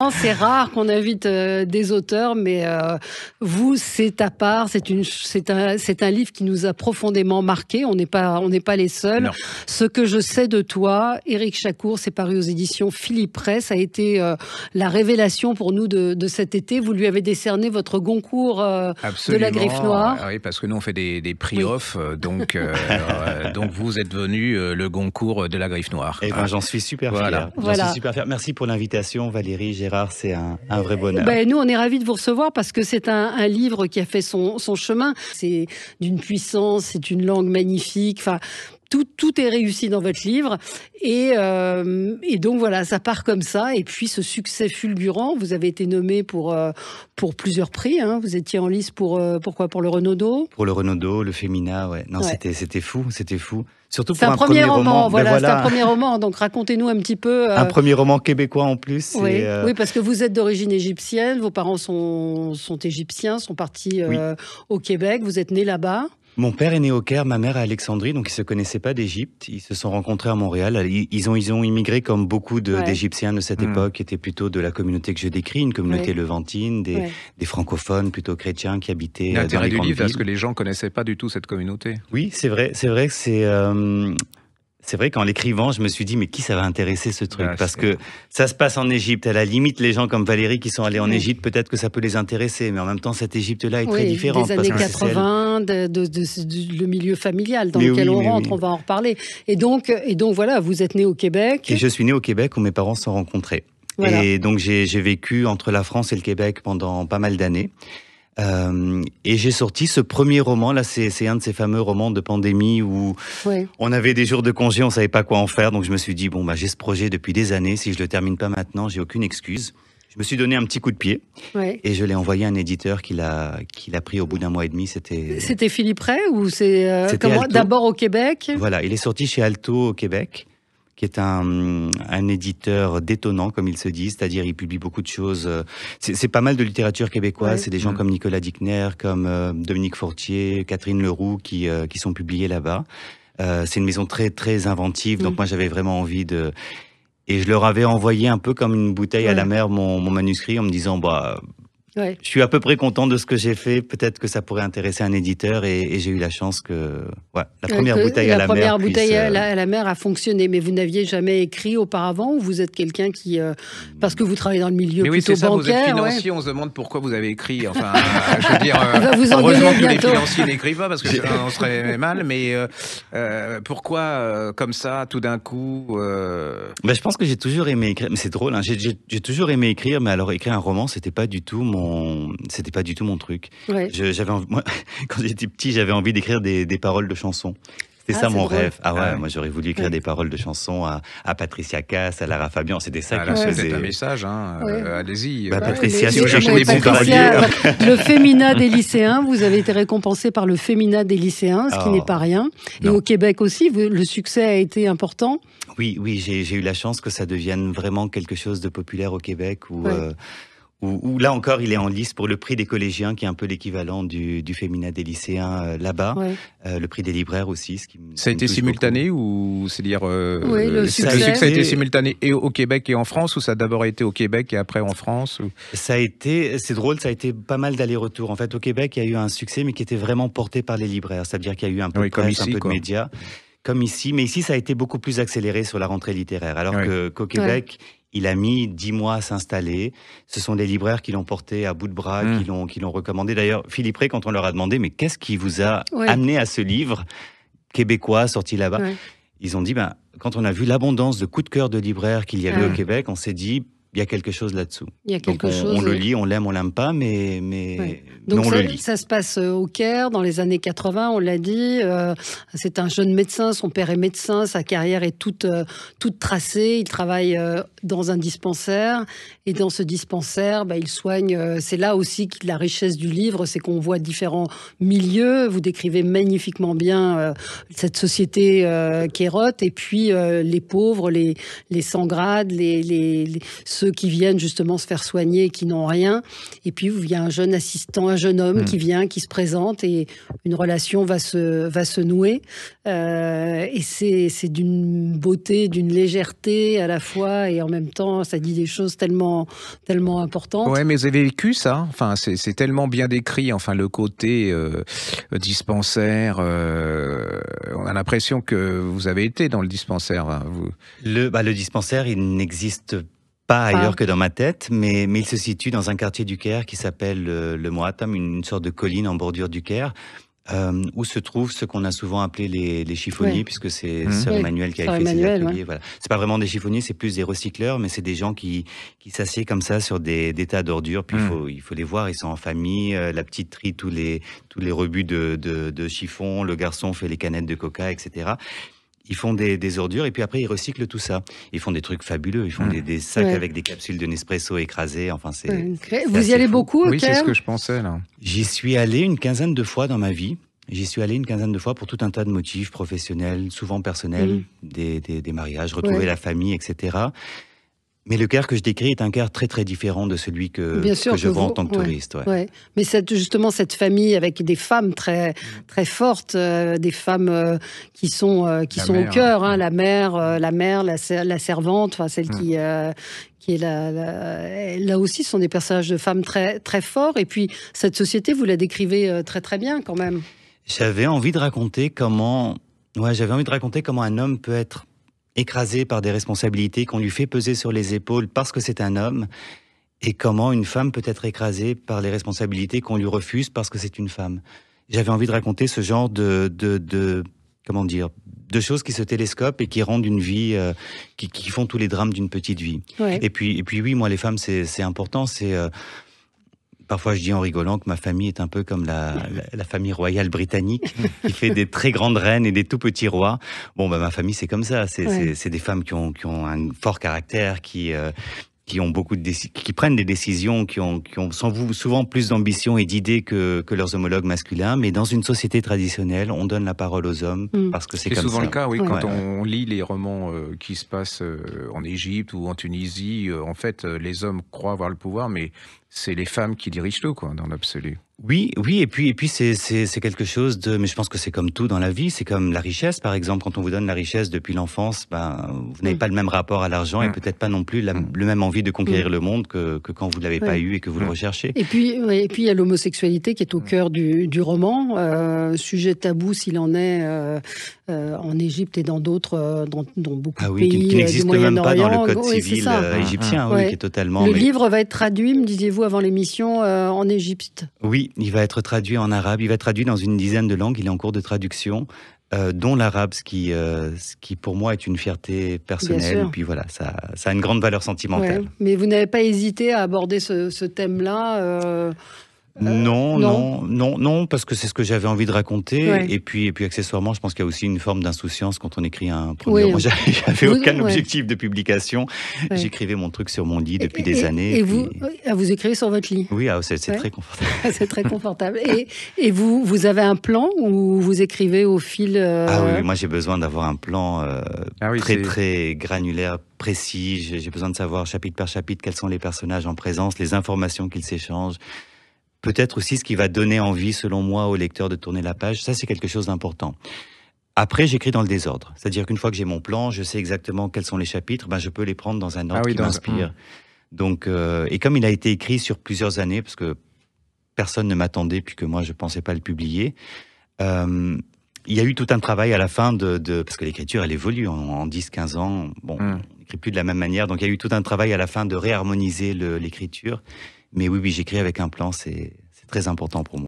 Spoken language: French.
Laurent, c'est rare qu'on invite des auteurs, mais vous, c'est à part. C'est un livre qui nous a profondément marqué. On n'est pas les seuls. Non. Ce que je sais de toi, Éric Chacour, c'est paru aux éditions Philippe Ray. Ça a été la révélation pour nous de cet été. Vous lui avez décerné votre Goncourt de la Griffe Noire. Oui, parce que nous on fait des prix off, donc vous êtes venu le Goncourt de la Griffe Noire. Et ben, j'en suis super fier. J'en suis super fier. Merci pour l'invitation, Valérie, Gérard, c'est un vrai bonheur. Nous, on est ravis de vous recevoir parce que c'est un livre qui a fait son chemin. C'est d'une puissance, c'est une langue magnifique. Enfin, tout est réussi dans votre livre. Et donc voilà, ça part comme ça. Et puis ce succès fulgurant, vous avez été nommé pour plusieurs prix. Hein. Vous étiez en lice pour quoi? Pour le Renaudot? Pour le Renaudot, le Fémina, ouais. Non, ouais. C'était fou. Surtout c'est pour un premier roman. Voilà. C'est un premier roman. Donc racontez-nous un petit peu. Un premier roman québécois en plus. Oui, oui, parce que vous êtes d'origine égyptienne. Vos parents sont égyptiens, sont partis au Québec. Vous êtes né là-bas. Mon père est né au Caire, ma mère à Alexandrie, donc ils se connaissaient pas d'Égypte. Ils se sont rencontrés à Montréal. Ils ont immigré comme beaucoup d'Égyptiens de cette époque, qui étaient plutôt de la communauté que je décris, une communauté levantine, des francophones plutôt chrétiens qui habitaient dans les grandes villes. L'intérêt du livre, parce que les gens connaissaient pas du tout cette communauté. Oui, c'est vrai que c'est vrai qu'en l'écrivant, je me suis dit, mais qui ça va intéresser ce truc? Parce que ça se passe en Égypte. À la limite, les gens comme Valérie qui sont allés en Égypte, peut-être que ça peut les intéresser. Mais en même temps, cette Égypte-là est très différente. Des années 80, le milieu familial dans lequel on rentre, on va en reparler. Et donc voilà, vous êtes né au Québec. Et je suis né au Québec où mes parents se sont rencontrés. Voilà. Et donc j'ai vécu entre la France et le Québec pendant pas mal d'années. Et j'ai sorti ce premier roman, là c'est un de ces fameux romans de pandémie où on avait des jours de congé, on savait pas quoi en faire, donc je me suis dit j'ai ce projet depuis des années, si je le termine pas maintenant, j'ai aucune excuse. Je me suis donné un petit coup de pied et je l'ai envoyé à un éditeur qui l'a pris au bout d'un mois et demi. C'était Philippe Ray ou c'est d'abord au Québec? Voilà, il est sorti chez Alto au Québec, qui est un éditeur détonnant, comme il se dit, c'est-à-dire il publie beaucoup de choses. C'est pas mal de littérature québécoise, c'est des gens comme Nicolas Dickner, comme Dominique Fortier, Catherine Leroux qui sont publiés là-bas. C'est une maison très très inventive, donc moi j'avais vraiment envie de... Et je leur avais envoyé un peu comme une bouteille à la mer mon manuscrit en me disant je suis à peu près content de ce que j'ai fait. Peut-être que ça pourrait intéresser un éditeur et j'ai eu la chance que la première bouteille à la mer. La première bouteille à la mer a fonctionné, mais vous n'aviez jamais écrit auparavant ou vous êtes quelqu'un qui parce que vous travaillez dans le milieu plutôt bancaire. Vous êtes financier, on se demande pourquoi vous avez écrit. Enfin, je veux dire, vous heureusement que les financiers n'écrivent pas parce que on serait mal. Mais pourquoi comme ça, tout d'un coup Je pense que j'ai toujours aimé écrire. Mais c'est drôle, hein, j'ai toujours aimé écrire, mais alors écrire un roman, c'était pas du tout mon truc. Moi, quand j'étais petit, j'avais envie d'écrire des paroles de chansons. C'était ça mon rêve. Moi j'aurais voulu écrire des paroles de chansons à Patricia Cass, à Lara Fabian. C'était ça que je faisais. C'est un message, allez-y. Patricia, si vous cherchez des bons paroliers. Le Fémina des lycéens, vous avez été récompensé par le Fémina des lycéens, ce qui n'est pas rien. Et au Québec aussi, le succès a été important. Oui, j'ai eu la chance que ça devienne vraiment quelque chose de populaire au Québec où là encore, il est en lice pour le prix des collégiens, qui est un peu l'équivalent du Fémina des lycéens là-bas. Le prix des libraires aussi. Ça a été simultané ou c'est-à-dire le succès a été simultané et au Québec et en France, ou ça a d'abord été au Québec et après en France c'est drôle, ça a été pas mal d'allers-retours. En fait, au Québec, il y a eu un succès, mais qui était vraiment porté par les libraires. C'est-à-dire qu'il y a eu un peu de presse, un peu de médias. Comme ici, mais ici, ça a été beaucoup plus accéléré sur la rentrée littéraire. Alors qu'au Québec, il a mis 10 mois à s'installer. Ce sont les libraires qui l'ont porté à bout de bras, qui l'ont recommandé. D'ailleurs, Philippe Ray, quand on leur a demandé, mais qu'est-ce qui vous a amené à ce livre québécois sorti là-bas, ils ont dit, quand on a vu l'abondance de coups de cœur de libraires qu'il y avait au Québec, on s'est dit, il y a quelque chose là-dessous. Donc on le lit, on l'aime pas, mais donc on le lit. Ça se passe au Caire dans les années 80, on l'a dit. C'est un jeune médecin, son père est médecin, sa carrière est toute tracée. Il travaille dans un dispensaire et dans ce dispensaire, il soigne. C'est là aussi que la richesse du livre, c'est qu'on voit différents milieux. Vous décrivez magnifiquement bien cette société kérote et puis les pauvres, les sans grade, ceux ceux qui viennent justement se faire soigner et qui n'ont rien. Et puis il y a un jeune assistant, un jeune homme qui vient, qui se présente et une relation va se nouer. Et c'est d'une beauté, d'une légèreté à la fois et en même temps ça dit des choses tellement importantes. Ouais, mais vous avez vécu ça. Enfin, c'est tellement bien décrit. Enfin, le côté dispensaire. On a l'impression que vous avez été dans le dispensaire. Hein, vous. Le dispensaire, il n'existe pas ailleurs que dans ma tête, mais il se situe dans un quartier du Caire qui s'appelle le Moatam, une sorte de colline en bordure du Caire. Où se trouvent ce qu'on a souvent appelé les chiffonniers, puisque c'est Sœur Emmanuel qui a fait ces ateliers. Voilà. C'est pas vraiment des chiffonniers, c'est plus des recycleurs, mais c'est des gens qui s'assiedent comme ça sur des tas d'ordures. Puis il faut les voir, ils sont en famille. La petite trie tous les rebuts de chiffon, le garçon fait les canettes de coca, etc. Ils font des ordures et puis après ils recyclent tout ça. Ils font des trucs fabuleux. Ils font des sacs avec des capsules de Nespresso écrasées. Enfin, Vous y allez beaucoup au Caire ? Oui, c'est ce que je pensais là. J'y suis allé une quinzaine de fois dans ma vie. J'y suis allé une quinzaine de fois pour tout un tas de motifs professionnels, souvent personnels, des mariages, retrouver la famille, etc. Mais le Caire que je décris est un Caire très très différent de celui que je vois en tant que touriste. Mais justement cette famille avec des femmes très très fortes, des femmes qui sont au cœur, hein, la mère, la servante, enfin celle qui est là aussi, ce sont des personnages de femmes très très forts. Et puis cette société, vous la décrivez très très bien quand même. J'avais envie de raconter comment un homme peut être écrasé par des responsabilités qu'on lui fait peser sur les épaules parce que c'est un homme, et comment une femme peut être écrasée par les responsabilités qu'on lui refuse parce que c'est une femme. J'avais envie de raconter ce genre de choses qui se télescopent et qui rendent une vie, qui font tous les drames d'une petite vie. Et puis oui, moi les femmes c'est important, parfois, je dis en rigolant que ma famille est un peu comme la famille royale britannique, qui fait des très grandes reines et des tout petits rois. Bon, ma famille, c'est comme ça. C'est des femmes qui ont un fort caractère, qui ont qui prennent des décisions, qui ont souvent plus d'ambition et d'idées que leurs homologues masculins. Mais dans une société traditionnelle, on donne la parole aux hommes parce que c'est comme ça. C'est souvent le cas, oui. Quand on lit les romans qui se passent en Égypte ou en Tunisie, en fait, les hommes croient avoir le pouvoir, mais c'est les femmes qui dirigent tout, quoi, dans l'absolu. Oui, et puis c'est quelque chose de, mais je pense que c'est comme tout dans la vie, c'est comme la richesse, par exemple, quand on vous donne la richesse depuis l'enfance, vous n'avez pas le même rapport à l'argent et peut-être pas non plus le même envie de conquérir le monde que quand vous ne l'avez pas eu et que vous le recherchez. Et puis il y a l'homosexualité qui est au cœur du roman, sujet tabou s'il en est en Égypte et dans d'autres, dans beaucoup de pays qui n'existe même pas dans le code civil égyptien, qui est totalement. Le livre va être traduit, me disiez-vous avant l'émission, en Égypte. Oui. Il va être traduit en arabe, il va être traduit dans une dizaine de langues, il est en cours de traduction, dont l'arabe, ce qui pour moi est une fierté personnelle. Et puis voilà, ça a une grande valeur sentimentale. Mais vous n'avez pas hésité à aborder ce thème-là Non, parce que c'est ce que j'avais envie de raconter. Et puis accessoirement, je pense qu'il y a aussi une forme d'insouciance quand on écrit un premier roman. J'avais aucun objectif de publication. J'écrivais mon truc sur mon lit depuis des années. Et vous écrivez sur votre lit? Oui, c'est très confortable. C'est très confortable. Et vous avez un plan ou vous écrivez au fil oui, moi j'ai besoin d'avoir un plan très granulaire, précis. J'ai besoin de savoir chapitre par chapitre quels sont les personnages en présence, les informations qu'ils s'échangent. Peut-être aussi ce qui va donner envie, selon moi, au lecteur de tourner la page. Ça, c'est quelque chose d'important. Après, j'écris dans le désordre. C'est-à-dire qu'une fois que j'ai mon plan, je sais exactement quels sont les chapitres, je peux les prendre dans un ordre qui m'inspire. Donc, et comme il a été écrit sur plusieurs années, parce que personne ne m'attendait, puisque moi, je ne pensais pas le publier, il y a eu tout un travail à la fin parce que l'écriture, elle évolue en 10-15 ans. Bon, on n'écrit plus de la même manière. Donc, il y a eu tout un travail à la fin de réharmoniser l'écriture. Mais oui, j'écris avec un plan, c'est très important pour moi.